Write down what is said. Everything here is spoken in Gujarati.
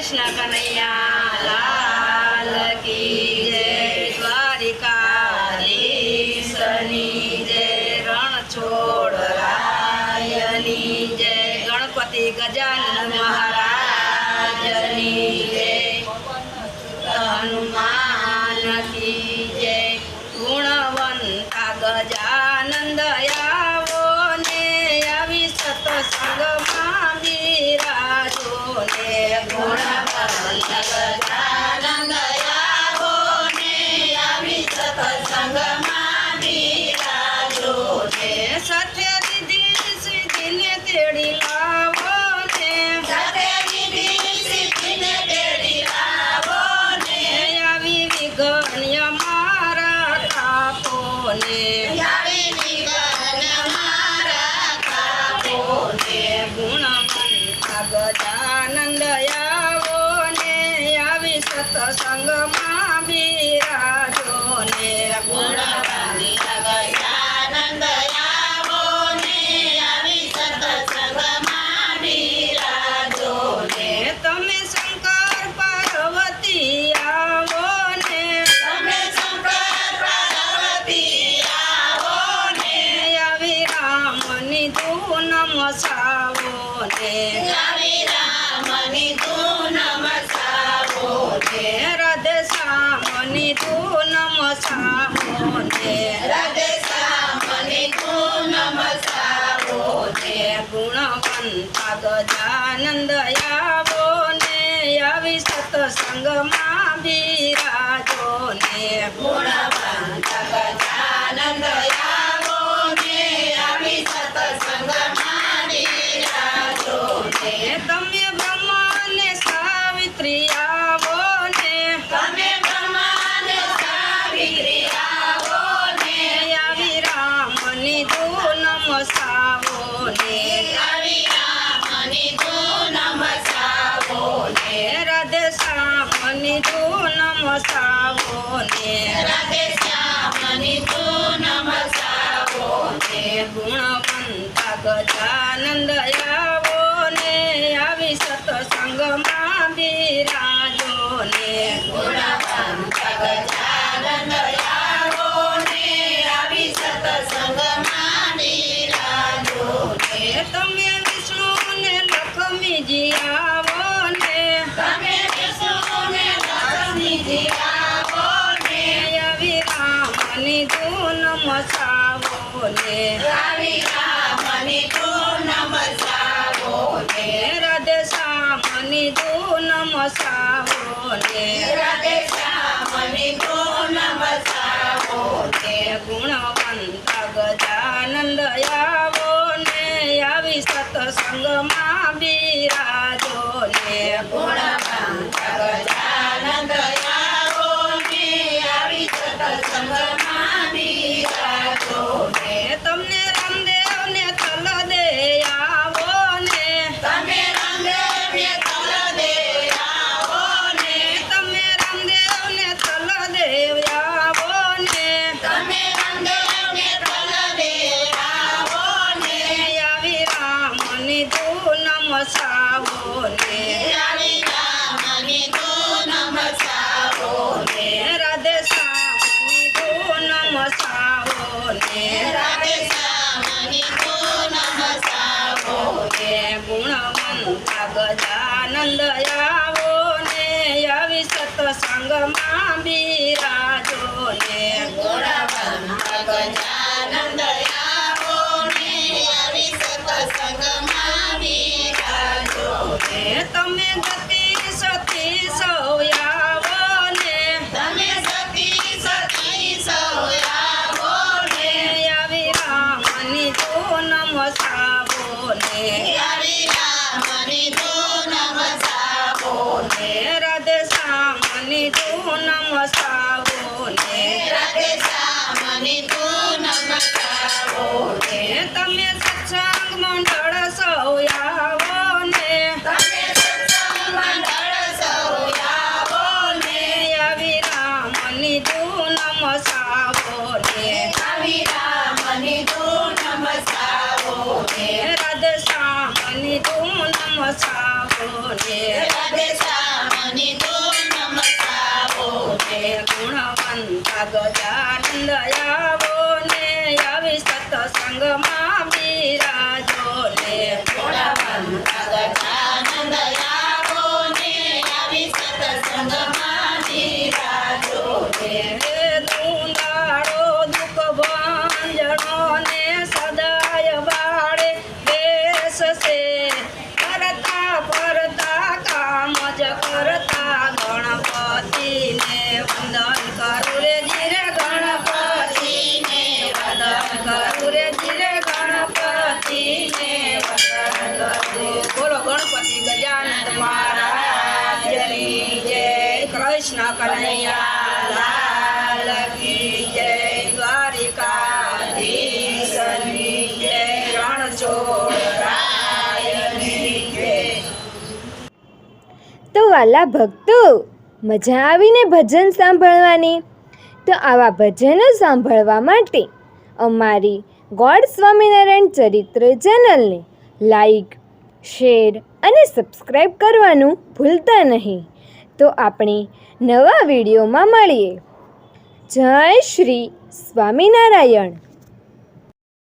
कृष्ण कन्हैया लाल की जय। द्वारिकाधीशनी जय। रणछोड़रायनी जय। गणपति गजानन महाराजनी जय। हनुमान की जय। गुणवंता गजानंद आवो ने આવી સત્સંગમાં બિરાજો ને। ગુણવંત ગજાનંદ આવો ને આવી સત્સંગમાં બિરાજો ને। સાથે રીધિ સિદ્ધિને તેડી લાવો ને। સાથે રીધિ સિદ્ધિને તેડી લાવો ને। આવી વિઘ્ન મારા કાપો ને। આવી વિઘ્ન મારા કાપો ને। ગુણવંતા ગજાનંદ આવો ને આવી સત્સંગમાં બિરાજો ને। ગુણવંતા ગજાનંદ આવો ને આવી સત્સંગમાં બિરાજો ને। તમે શંકર પાર્વતી આવો ને। તમે શંકર પાર્વતી આવો ને આવી રામની ધૂન મસાવો ને। આવી રામની ધૂન મસાવો ને। રાધે શ્યામની ધૂન મસાવો ને। રાધે શ્યામની ધૂન મસાવો ને। ગુણવંતા ગજાનંદ આવો ને આવી સત્સંગમાં બિરાજો ને। ગુણવંતા ગજાનંદ આવો ને આવી સત્સંગમાં બિરાજો ને। તમે બ્રહ્માને સાવિત્રી આવો ને। તમે બ્રહ્માને સાવિત્રી આવો ને આવી રામની ધૂન મસાવો ને। આવી રામની ધૂન મસાવો ને। રાધે શ્યામની ધૂન મસાવો ને। રાધે શ્યામની ધૂન મસાવો ને। ગુણવંતા ગજાનંદ આવો ને આવી સત્સંગમાં બિરાજો ને। ગુણવંતા ગજાનંદ આવો ને આવી સત્સંગમાં બિરાજો ને। તમે વિષ્ણુ ને લક્ષ્મીજી આવો ને। તમે વિષ્ણુ ને લક્ષ્મીજી આવો ને આવી રામની ધૂન મસાવો ને। આવી રામની ધૂન મસાવો ને। રાધે શ્યામની ધૂન મસાવો ને। રાધે શ્યામની ધૂન મસાવો ને। ગુણવંતા ગજાનંદ આવો ને આવી સત્સંગમાં બિરાજો ને। ગુણવંતા ગજાનંદ આવો ને આવી સત્સંગમાં બિરાજો ને। તમને રામદેવ ને તલદે આવો ને। તમે રામદેવ ને તલદે આવો ને। તમે રામદેવ ને તલદે આવો ને। તમે રામદેવ ને તલદે આવો ને આવી રામની ધૂન મસાવો ને। આવી રામની ધૂન મસાવો ને। રાધે શ્યામની ધૂન મસાવો ને। રાધે શ્યામની ધૂન મસાવો ને। ગુણવંતા ગજાનંદ આવો ને આવી સત્સંગમાં બિરાજો ને। ગુણવંતા ગજાનંદ આવો ને આવી સત્સંગમાં બિરાજો ને। તમે ગતિ સતી સૌ આવો ને। તમે સતી સતી સૌ આવો ને આવી રામની ધૂન મસાવો ને। આવી રામની ધૂન મસાવો ને। રાધે શ્યામની ધૂન મસાવો ને। રાધે શ્યામની ધૂન મસાવો ને। તમે સત્સંગ મંડળ સૌ આવો ને। તમે સત્સંગ મંડળ સૌ આવો ને આવી રામની ધૂન મસાવો ને। આવી રામની ધૂન મસાવો ને। રાધે શ્યામની ધૂન મસાવો ને। રાધે શ્યામની ધૂન મચાવો ને ગુણવંતા ગજાનંદ આવો ને આવી સત્સંગમાં બિરાજો ને ગુણવંતા ગજાનંદ આવો ને આવી સત્સંગમાં બિરાજો હે દુંદાળો દુઃખ ભંજનો ને સદાય વાળે બેસશે કરતા ફરતા કામ જ કરતા ગણપતિને વંદન કરું રે જીરે ગણપતિને વંદન કરું રે જીરે ગણપતિને વંદન કરું. બોલો ગણપતિ ગજાનંદ મહારાજની જય. કૃષ્ણ કનૈયા લાલ કી જય. દ્વારિકાધીશની જય. રણછોડરાયની જય. તો વાલા ભક્તો, મજા આવીને ભજન સાંભળવાની? તો આવા ભજનો સાંભળવા માટે અમારી ગોડ સ્વામિનારાયણ ચરિત્ર ચેનલને લાઈક, શેર અને સબસ્ક્રાઈબ કરવાનું ભૂલતા નહીં. તો આપણે નવા વિડીયોમાં મળીએ. જય શ્રી સ્વામિનારાયણ.